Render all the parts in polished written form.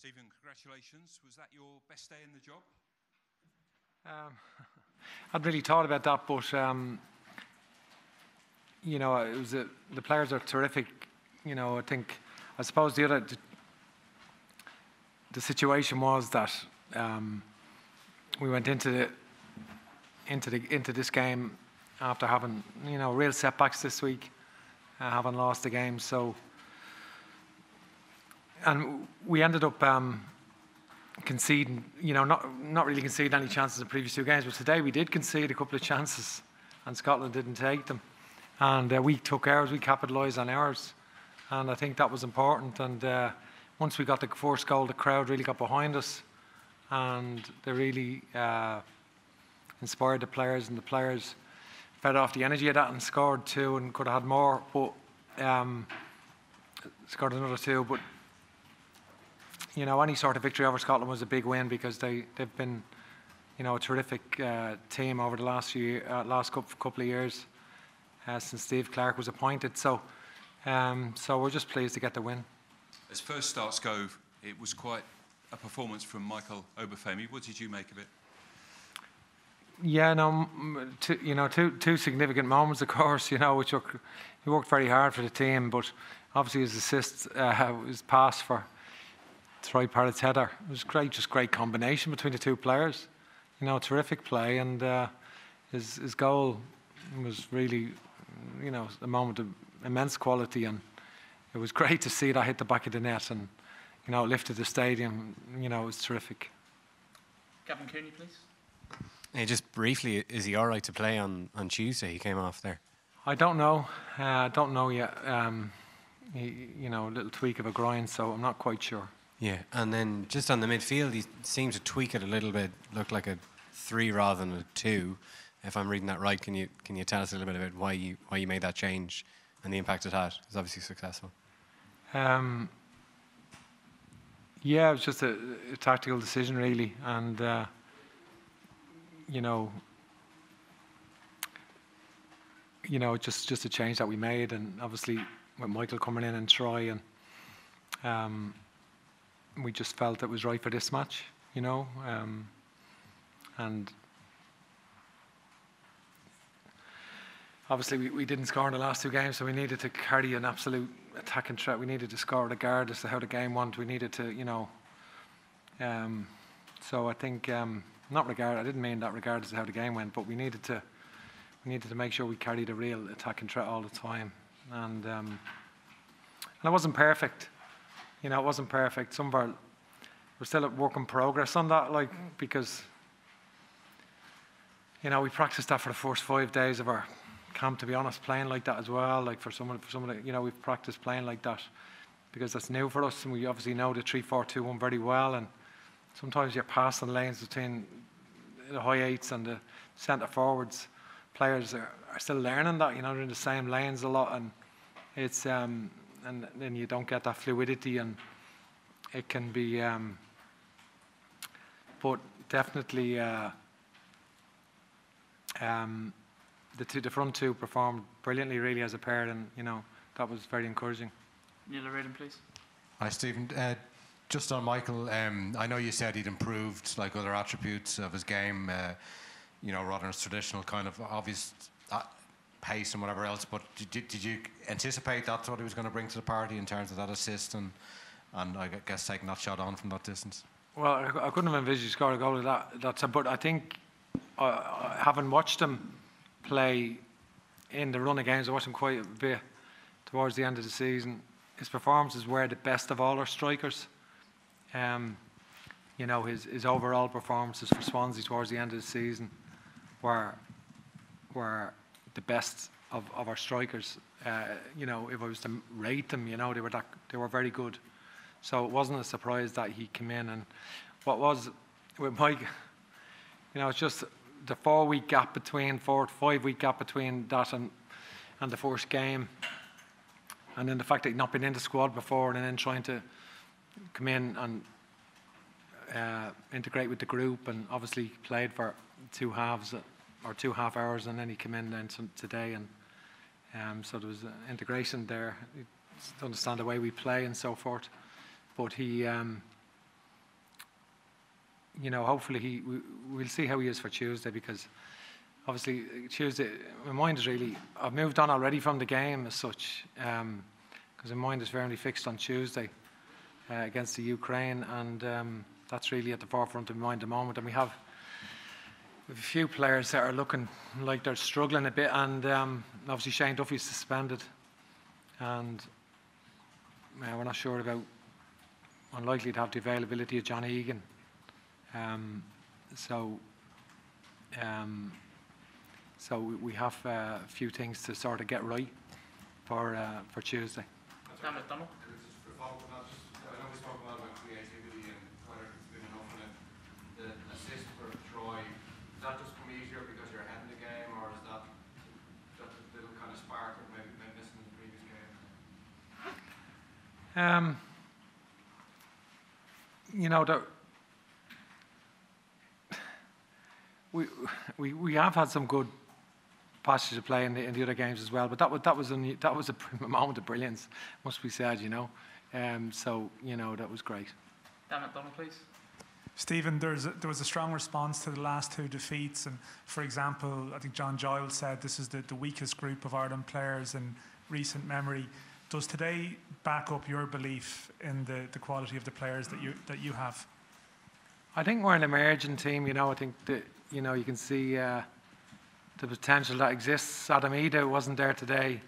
Stephen, congratulations. Was that your best day in the job? I'd really thought about that, but you know, it was the players are terrific. You know, I suppose the situation was that we went into this game after having, you know, real setbacks this week, having lost the game. So, and we ended up conceding, you know, not really conceding any chances in the previous two games, but today we did concede a couple of chances and Scotland didn't take them. And we took ours, we capitalised on ours. And I think that was important. And once we got the first goal, the crowd really got behind us. And they really inspired the players, and the players fed off the energy of that and scored two and could have had more, but scored another two. But you know, any sort of victory over Scotland was a big win, because they've been, you know, a terrific team over the last couple of years since Steve Clarke was appointed. So we're just pleased to get the win. As first starts go, it was quite a performance from Michael Obafemi. What did you make of it? Yeah, no, two significant moments, of course. You know, he worked very hard for the team, but obviously his assist, his pass for Troy Parrott's header, it was great, just great combination between the two players. You know, terrific play, and his goal was really, you know, a moment of immense quality, and it was great to see that hit the back of the net, and you know, it lifted the stadium. You know, it was terrific. Gavin Cooney, please. Hey, just briefly, is he all right to play on Tuesday? He came off there. I don't know. Don't know yet. You know, a little tweak of a groin, so I'm not quite sure. Yeah, and then just on the midfield, he seemed to tweak it a little bit. Looked like a 3 rather than a 2. If I'm reading that right, can you tell us a little bit about why you made that change and the impact it had? It was obviously successful. Yeah, it was just a tactical decision, really, and you know, just a change that we made, and obviously with Michael coming in and Troy, and we just felt it was right for this match, you know, and obviously we didn't score in the last two games, so we needed to carry an absolute attacking threat. We needed to score regardless of how the game went. We needed to, you know, so I think I didn't mean that regardless of how the game went, but we needed to make sure we carried a real attacking threat all the time, and it wasn't perfect. You know, it wasn't perfect. We're still at work in progress on that, like, because, you know, we practiced that for the first 5 days of our camp, to be honest, playing like that as well. Like for some of the, you know, we've practiced playing like that because that's new for us, and we obviously know the 3-4-2-1 very well. And sometimes you're passing lanes between the high eights and the centre forwards. Players are still learning that, you know, they're in the same lanes a lot, and it's and then you don't get that fluidity, and it can be. But definitely, the front two performed brilliantly, really, as a pair, and you know, that was very encouraging. Neil O'Riordan, please. Hi, Stephen. Just on Michael, I know you said he'd improved like other attributes of his game, you know, rather than his traditional kind of obvious pace and whatever else. But did you anticipate that's what he was going to bring to the party in terms of that assist and I guess taking that shot on from that distance? Well, I couldn't have envisaged scoring a goal like that. But I think, having watched him play in the run of games, I watched him quite a bit towards the end of the season. His performances were the best of all our strikers. You know, his overall performances for Swansea towards the end of the season were the best of our strikers. You know, if I was to rate them, you know, they were very good. So it wasn't a surprise that he came in. And what was with Mike, you know, it's just the 4-week gap between 4 to 5 week gap between that and the first game, and then the fact that he'd not been in the squad before, and then trying to come in and integrate with the group, and obviously played for 2 halves or 2.5 hours, and then he came in then today, and so there was integration there to understand the way we play and so forth. But he you know, hopefully we'll see how he is for Tuesday, because obviously Tuesday, my mind is really, I've moved on already from the game as such, because my mind is firmly fixed on Tuesday against the Ukraine, and that's really at the forefront of my mind at the moment. And we have a few players that are looking like they're struggling a bit, and obviously Shane Duffy's suspended, and we're not sure about, unlikely to have the availability of Johnny Egan. So we have a few things to sort of get right for Tuesday. Dan McDonald. I know we spoke a lot about creativity and whether it's been enough, and the assist for Troy, does that just come easier because you're ahead in the game, or is that a little kind of spark that maybe been missing in the previous game? You know, we have had some good passages of play in the other games as well, but that was a moment of brilliance, must be said. You know, so you know, that was great. Dan McDonald, please. Stephen, there was a strong response to the last two defeats, and for example, I think John Giles said this is the weakest group of Ireland players in recent memory. Does today back up your belief in the quality of the players that you have? I think we're an emerging team. You know, I think that, you know, you can see the potential that exists. Adam Ida wasn't there today.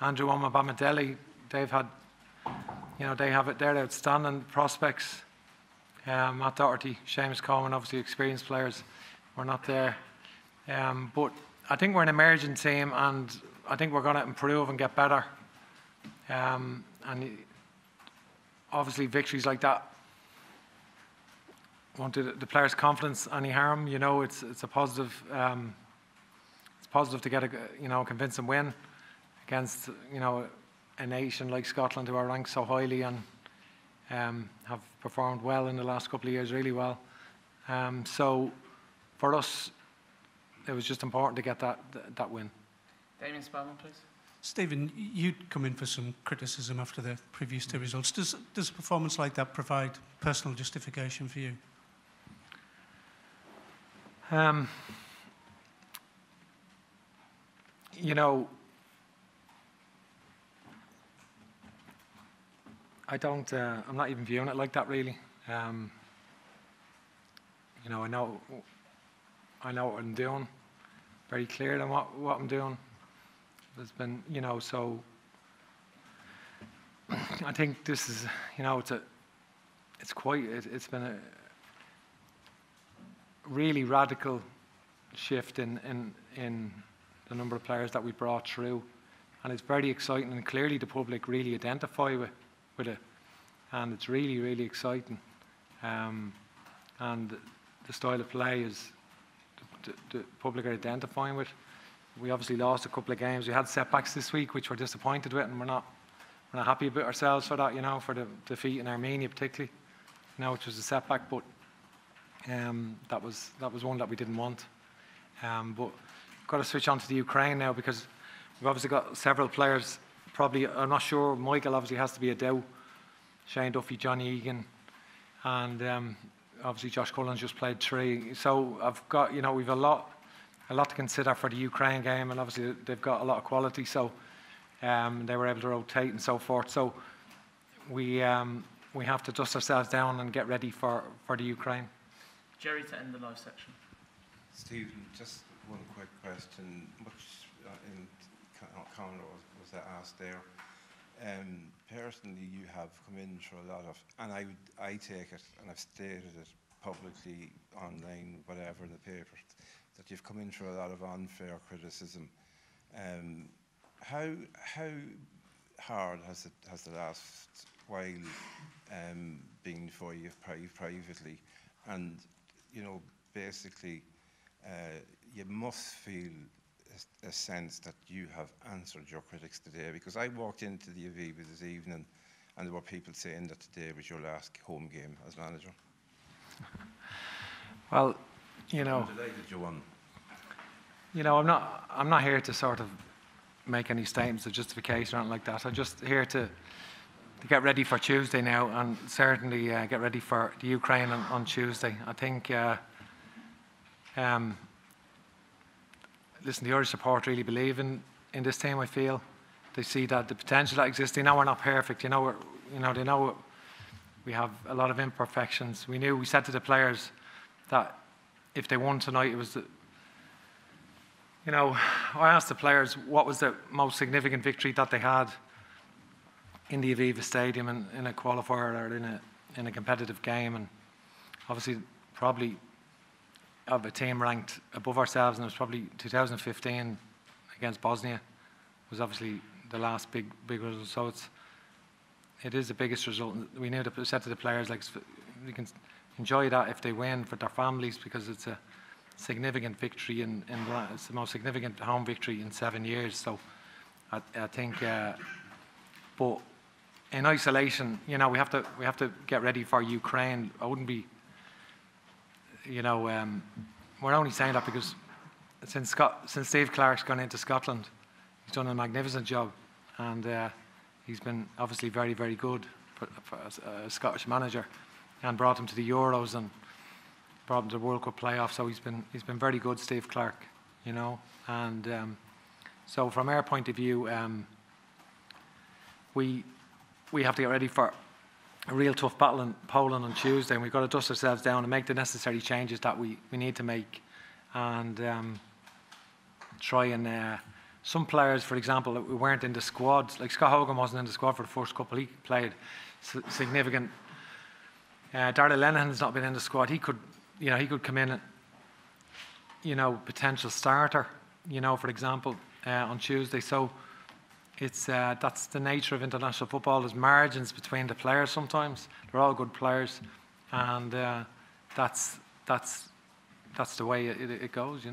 Andrew Omabamidele, they've had, you know, they have it. They're outstanding prospects. Matt Doherty, Seamus Coleman, obviously experienced players, were not there. But I think we're an emerging team, and I think we're going to improve and get better. And obviously victories like that won't do the players' confidence any harm. You know, it's a positive. It's positive to get a convincing win against, you know, a nation like Scotland, who are ranked so highly and have performed well in the last couple of years, really well. So for us, it was just important to get that win. Damien Spellman, please. Stephen, you'd come in for some criticism after the previous two results. Does a performance like that provide personal justification for you? You know, I don't. I'm not even viewing it like that, really. You know, I know what I'm doing. Very clear on what I'm doing. There's been, you know, so I think this is, you know, it's been a really radical shift in the number of players that we brought through, and it's very exciting, and clearly the public really identify with it, and it's really, really exciting. And the style of play is the public are identifying with. We obviously lost a couple of games. We had setbacks this week, which we're disappointed with, and we're not happy about ourselves for that. You know, for the defeat in Armenia, particularly, you know, which was a setback. But that was one that we didn't want. But we've got to switch on to the Ukraine now, because we've obviously got several players. Probably, I'm not sure. Michael obviously has to be a doubt. Shane Duffy, Johnny Egan, and obviously Josh Cullen's just played 3. So I've got, you know, we've a lot to consider for the Ukraine game, and obviously they've got a lot of quality, so they were able to rotate and so forth. So we have to dust ourselves down and get ready for the Ukraine. Jerry, to end the live section. Stephen, just one quick question. Much in comment was asked there. Personally, you have come in for a lot of, and I take it, and I've stated it publicly, online, whatever, in the papers, that you've come in for a lot of unfair criticism. How hard has the last while been for you privately? And, you know, basically, you must feel a sense that you have answered your critics today, because I walked into the Aviva this evening and there were people saying that today was your last home game as manager. Well, you know, I'm delighted you won. You know, I'm not here to sort of make any statements of justification or anything like that. I'm just here to to get ready for Tuesday now, and certainly get ready for the Ukraine on Tuesday. I think, listen, the Irish support really believe in this team. I feel they see that the potential that exists. They know we're not perfect. They know we have a lot of imperfections. We said to the players that if they won tonight, it was I asked the players what was the most significant victory that they had in the Aviva Stadium in a qualifier or in a competitive game, and obviously probably of a team ranked above ourselves, and it was probably 2015 against Bosnia was obviously the last big result. So it is the biggest result. We said to the players, like, we can enjoy that if they win for their families, because it's a significant victory it's the most significant home victory in 7 years. So I think, but in isolation, we have to get ready for Ukraine. I wouldn't be, we're only saying that because since Steve Clarke's gone into Scotland, he's done a magnificent job, and he's been obviously very, very good for a Scottish manager, and brought him to the Euros and brought him to the World Cup playoffs. So he's been very good, Steve Clarke, and so from our point of view, we have to get ready for a real tough battle in Poland on Tuesday, and we've got to dust ourselves down and make the necessary changes that we need to make, and try and some players, for example, that we weren't in the squad, like Scott Hogan wasn't in the squad for the first couple. He played significant. Darragh Lenihan's not been in the squad. He could come in, potential starter, for example, on Tuesday. So it's that's the nature of international football. There's margins between the players sometimes. They're all good players, and that's the way it goes,